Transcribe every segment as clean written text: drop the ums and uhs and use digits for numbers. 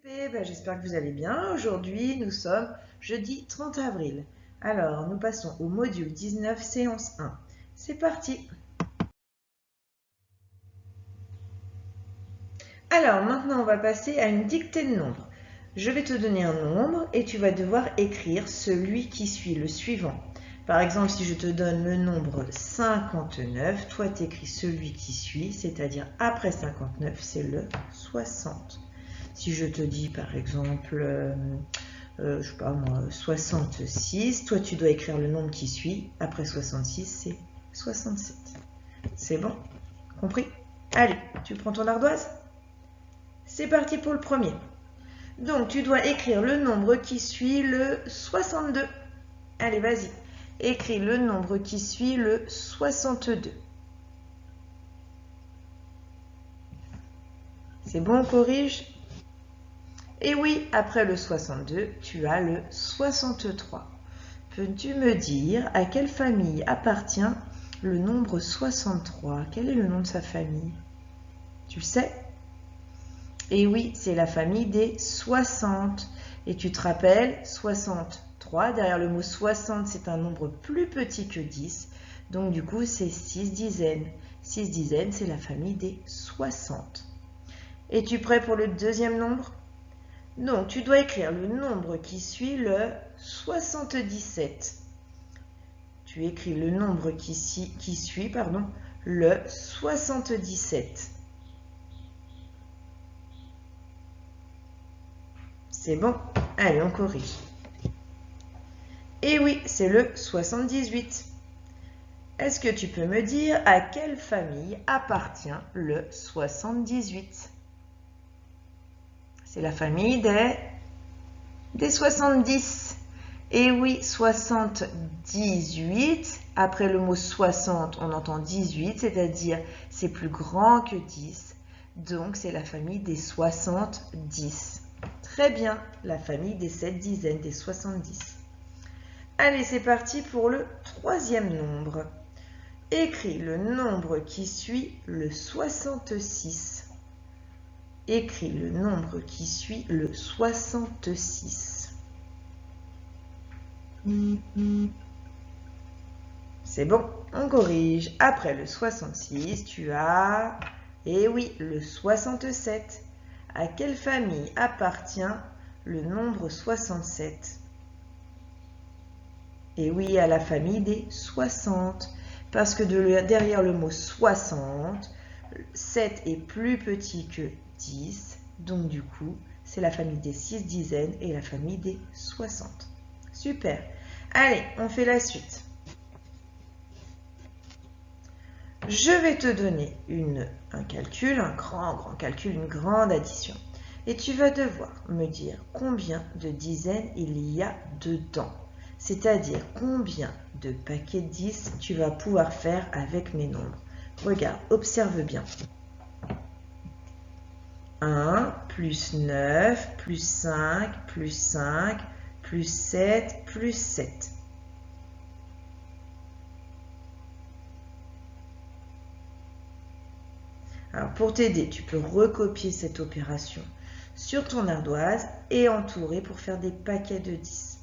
CP, j'espère que vous allez bien. Aujourd'hui, nous sommes jeudi 30 avril. Alors, nous passons au module 19, séance 1. C'est parti. Alors, maintenant, on va passer à une dictée de nombres. Je vais te donner un nombre et tu vas devoir écrire celui qui suit le suivant. Par exemple, si je te donne le nombre 59, toi, tu écris celui qui suit, c'est-à-dire après 59, c'est le 60. Si je te dis, par exemple, je sais pas moi, 66, toi, tu dois écrire le nombre qui suit. Après 66, c'est 67. C'est bon? Compris? Allez, tu prends ton ardoise? C'est parti pour le premier. Donc, tu dois écrire le nombre qui suit le 62. Allez, vas-y. Écris le nombre qui suit le 62. C'est bon, on corrige? Et oui, après le 62, tu as le 63. Peux-tu me dire à quelle famille appartient le nombre 63? Quel est le nom de sa famille? Tu le sais? Et oui, c'est la famille des 60. Et tu te rappelles, 63, derrière le mot 60, c'est un nombre plus petit que 10. Donc du coup, c'est 6 dizaines. 6 dizaines, c'est la famille des 60. Es-tu prêt pour le deuxième nombre? Donc, tu dois écrire le nombre qui suit le 77. Tu écris le nombre qui suit le 77. C'est bon? Allez, on corrige. Et oui, c'est le 78. Est-ce que tu peux me dire à quelle famille appartient le 78? C'est la famille des 70. Et oui, 78, après le mot 60, on entend 18, c'est-à-dire c'est plus grand que 10. Donc, c'est la famille des 70. Très bien, la famille des 7 dizaines, des 70. Allez, c'est parti pour le troisième nombre. Écris le nombre qui suit le 66. Écris le nombre qui suit le 66. C'est bon, on corrige. Après le 66, tu as, eh oui, le 67. À quelle famille appartient le nombre 67? Eh oui, à la famille des 60. Parce que derrière le mot 60, 7 est plus petit que 10. Donc du coup, c'est la famille des 6 dizaines et la famille des 60. Super. Allez, on fait la suite. Je vais te donner un calcul, un grand calcul, une grande addition. Et tu vas devoir me dire combien de dizaines il y a dedans. C'est-à-dire combien de paquets de 10 tu vas pouvoir faire avec mes nombres. Regarde, observe bien. 1, plus 9, plus 5, plus 5, plus 7, plus 7. Alors pour t'aider, tu peux recopier cette opération sur ton ardoise et entourer pour faire des paquets de 10.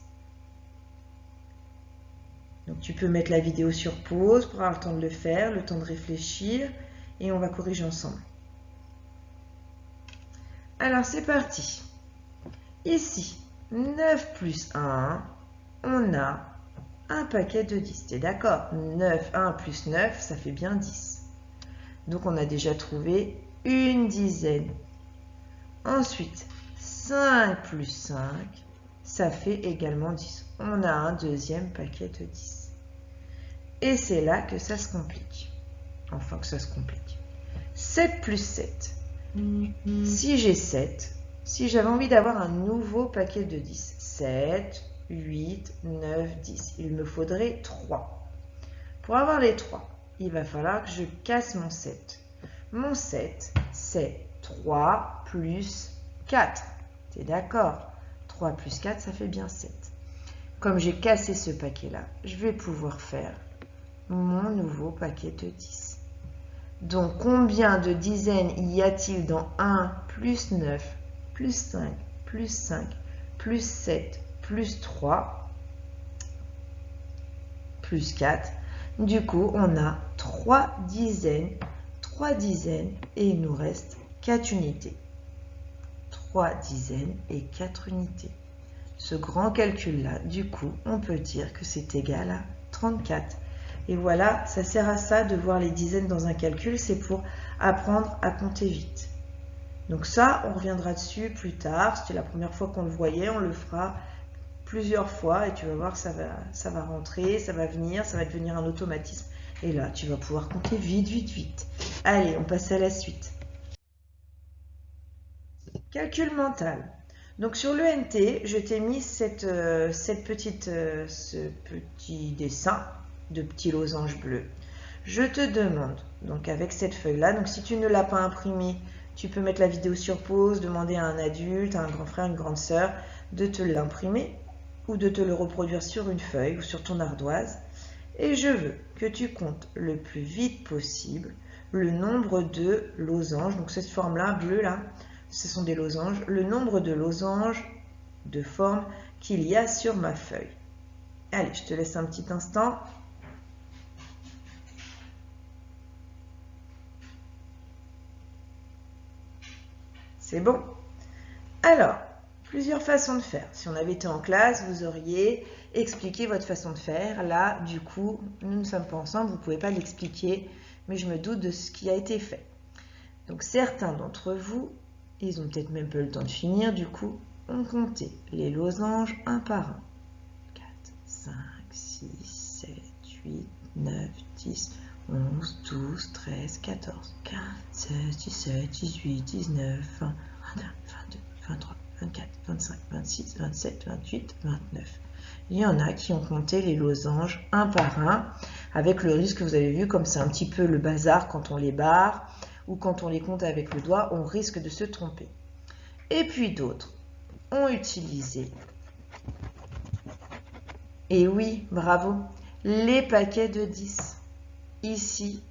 Donc tu peux mettre la vidéo sur pause pour avoir le temps de le faire, le temps de réfléchir et on va corriger ensemble. Alors c'est parti. Ici, 9 plus 1, on a un paquet de 10. T'es d'accord? 9, 1 plus 9, ça fait bien 10. Donc on a déjà trouvé une dizaine. Ensuite, 5 plus 5, ça fait également 10. On a un deuxième paquet de 10. Et c'est là que ça se complique. Enfin, que ça se complique. 7 plus 7. Si j'ai 7, si j'avais envie d'avoir un nouveau paquet de 10, 7, 8, 9, 10, il me faudrait 3. Pour avoir les 3, il va falloir que je casse mon 7. Mon 7, c'est 3 plus 4. T'es d'accord? 3 plus 4, ça fait bien 7. Comme j'ai cassé ce paquet-là, je vais pouvoir faire mon nouveau paquet de 10. Donc, combien de dizaines y a-t-il dans 1 plus 9 plus 5, plus 5, plus 7, plus 3, plus 4. Du coup, on a 3 dizaines, et il nous reste 4 unités. 3 dizaines et 4 unités. Ce grand calcul-là, du coup, on peut dire que c'est égal à 34. Et voilà, ça sert à ça de voir les dizaines dans un calcul, c'est pour apprendre à compter vite. Donc ça, on reviendra dessus plus tard. C'était la première fois qu'on le voyait, on le fera plusieurs fois et tu vas voir, ça va rentrer, ça va venir, ça va devenir un automatisme. Et là, tu vas pouvoir compter vite, vite, vite. Allez, on passe à la suite. Calcul mental. Donc sur le NT, je t'ai mis ce petit dessin de petits losanges bleus. Je te demande, donc avec cette feuille-là, donc si tu ne l'as pas imprimé, tu peux mettre la vidéo sur pause, demander à un adulte, à un grand frère, une grande sœur, de te l'imprimer ou de te le reproduire sur une feuille ou sur ton ardoise. Et je veux que tu comptes le plus vite possible le nombre de losanges, donc cette forme-là, bleue là, ce sont des losanges, le nombre de losanges de forme qu'il y a sur ma feuille. Allez, je te laisse un petit instant. C'est bon? Alors, plusieurs façons de faire. Si on avait été en classe, vous auriez expliqué votre façon de faire. Là, du coup, nous ne sommes pas ensemble, vous ne pouvez pas l'expliquer, mais je me doute de ce qui a été fait. Donc, certains d'entre vous, ils ont peut-être même pas eu le temps de finir, du coup, ont compté les losanges un par un. 4, 5, 6, 7, 8, 9, 10, 11, 12, 13, 14, 15, 16, 17, 18, 19, 20, 21, 22, 23, 24, 25, 26, 27, 28, 29. Il y en a qui ont compté les losanges un par un, avec le risque que vous avez vu, comme c'est un petit peu le bazar quand on les barre, ou quand on les compte avec le doigt, on risque de se tromper. Et puis d'autres ont utilisé, et oui, bravo, les paquets de 10. Ici,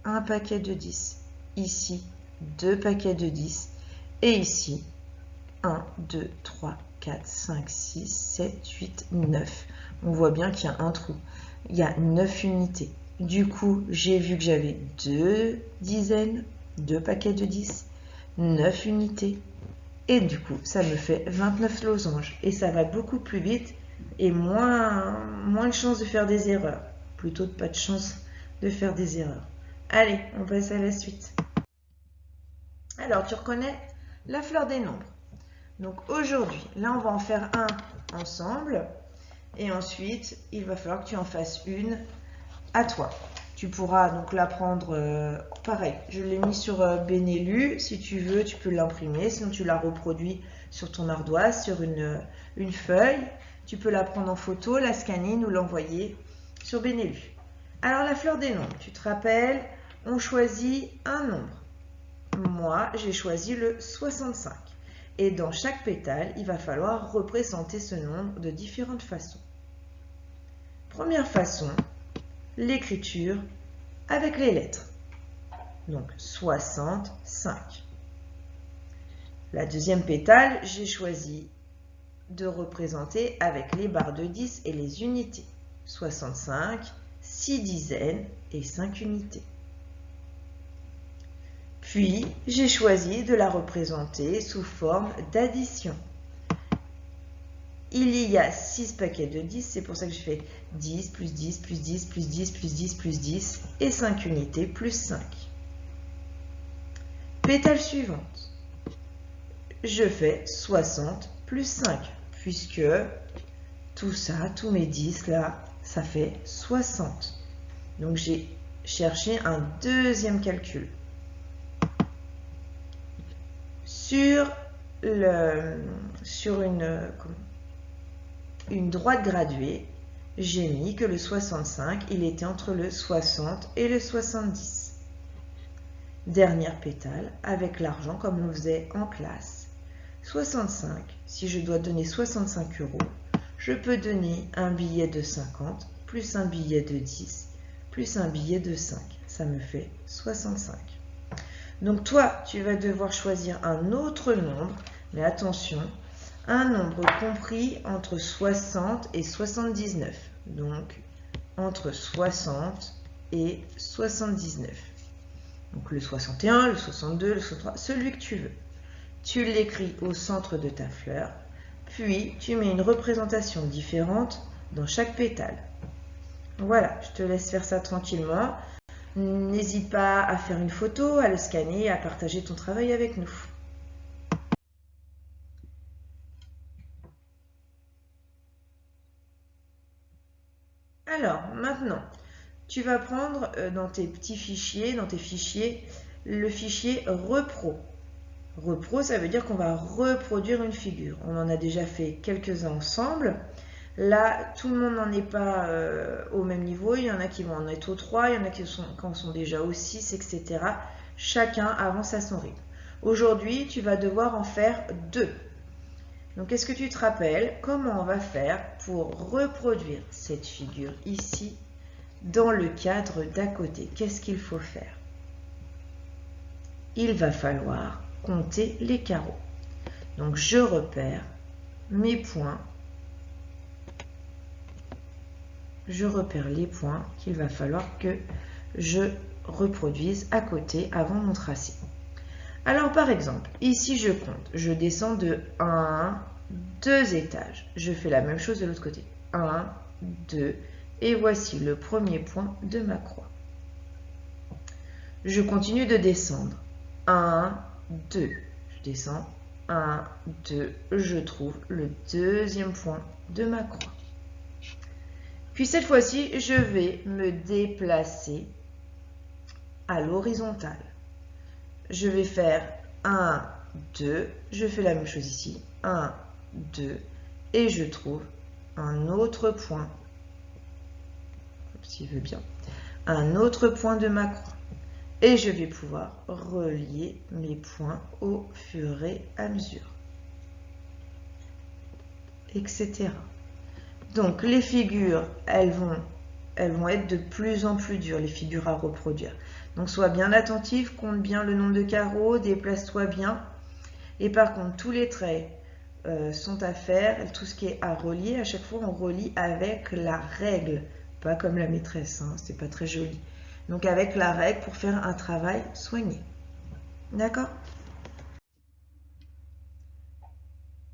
un paquet de 10. Ici, 2 paquets de 10. Et ici, 1, 2, 3, 4, 5, 6, 7, 8, 9. On voit bien qu'il y a un trou. Il y a 9 unités. Du coup, j'ai vu que j'avais 2 dizaines, 2 paquets de 10, 9 unités. Et du coup, ça me fait 29 losanges. Et ça va beaucoup plus vite et moins de chances de faire des erreurs. Plutôt de pas de chance de faire des erreurs. Allez, on passe à la suite. Alors, tu reconnais la fleur des nombres. Donc aujourd'hui, là, on va en faire un ensemble. Et ensuite, il va falloir que tu en fasses une à toi. Tu pourras donc la prendre, pareil, je l'ai mis sur Benelu. Si tu veux, tu peux l'imprimer. Sinon, tu la reproduis sur ton ardoise, sur une feuille. Tu peux la prendre en photo, la scanner, nous l'envoyer sur Benelu. Alors, la fleur des nombres, tu te rappelles, on choisit un nombre. Moi, j'ai choisi le 65. Et dans chaque pétale, il va falloir représenter ce nombre de différentes façons. Première façon, l'écriture avec les lettres. Donc 65. La deuxième pétale, j'ai choisi de représenter avec les barres de 10 et les unités. 65, 6 dizaines et 5 unités. Puis, j'ai choisi de la représenter sous forme d'addition. Il y a 6 paquets de 10, c'est pour ça que je fais 10 plus 10 plus 10 plus 10 plus 10 plus 10 et 5 unités plus 5. Pétale suivante. Je fais 60 plus 5, puisque tout ça, tous mes 10 là, ça fait 60. Donc j'ai cherché un deuxième calcul. Sur une droite graduée, j'ai mis que le 65, il était entre le 60 et le 70. Dernière pétale, avec l'argent comme on faisait en classe. 65, si je dois donner 65 €, je peux donner un billet de 50, plus un billet de 10, plus un billet de 5. Ça me fait 65. Donc toi, tu vas devoir choisir un autre nombre Mais attention, un nombre compris entre 60 et 79. Donc, entre 60 et 79. Donc, le 61, le 62, le 63, celui que tu veux. Tu l'écris au centre de ta fleur, puis tu mets une représentation différente dans chaque pétale. Voilà, je te laisse faire ça tranquillement. N'hésite pas à faire une photo, à le scanner et à partager ton travail avec nous. Alors, maintenant, tu vas prendre dans tes petits fichiers, le fichier repro. Repro, ça veut dire qu'on va reproduire une figure. On en a déjà fait quelques-uns ensemble. Là, tout le monde n'en est pas au même niveau. Il y en a qui vont en être au 3, il y en a qui en sont déjà au 6, etc. Chacun avance à son rythme. Aujourd'hui, tu vas devoir en faire 2. Donc, est-ce que tu te rappelles comment on va faire pour reproduire cette figure ici dans le cadre d'à côté? Qu'est-ce qu'il faut faire? Il va falloir compter les carreaux. Donc, je repère mes points. Je repère les points qu'il va falloir que je reproduise à côté avant mon tracé. Alors, par exemple, ici, je compte. Je descends de 1, 2 étages. Je fais la même chose de l'autre côté. 1, 2, et voici le premier point de ma croix. Je continue de descendre. 1, 2. Je descends. 1, 2. Je trouve le deuxième point de ma croix. Puis cette fois-ci, je vais me déplacer à l'horizontale. Je vais faire 1, 2, je fais la même chose ici, 1, 2, et je trouve un autre point, s'il veut bien, un autre point de ma croix. Et je vais pouvoir relier mes points au fur et à mesure, etc. Donc les figures, elles vont être de plus en plus dures, les figures à reproduire. Donc sois bien attentif, compte bien le nombre de carreaux, déplace-toi bien. Et par contre, tous les traits sont à faire, tout ce qui est à relier, à chaque fois on relie avec la règle, pas comme la maîtresse, hein, c'est pas très joli. Donc avec la règle pour faire un travail soigné. D'accord ?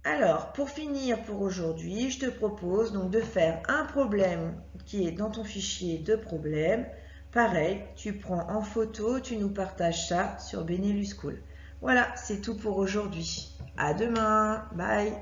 Alors, pour finir pour aujourd'hui, je te propose donc de faire un problème qui est dans ton fichier de problèmes. Pareil, tu prends en photo, tu nous partages ça sur Benelux School. Voilà, c'est tout pour aujourd'hui. À demain. Bye.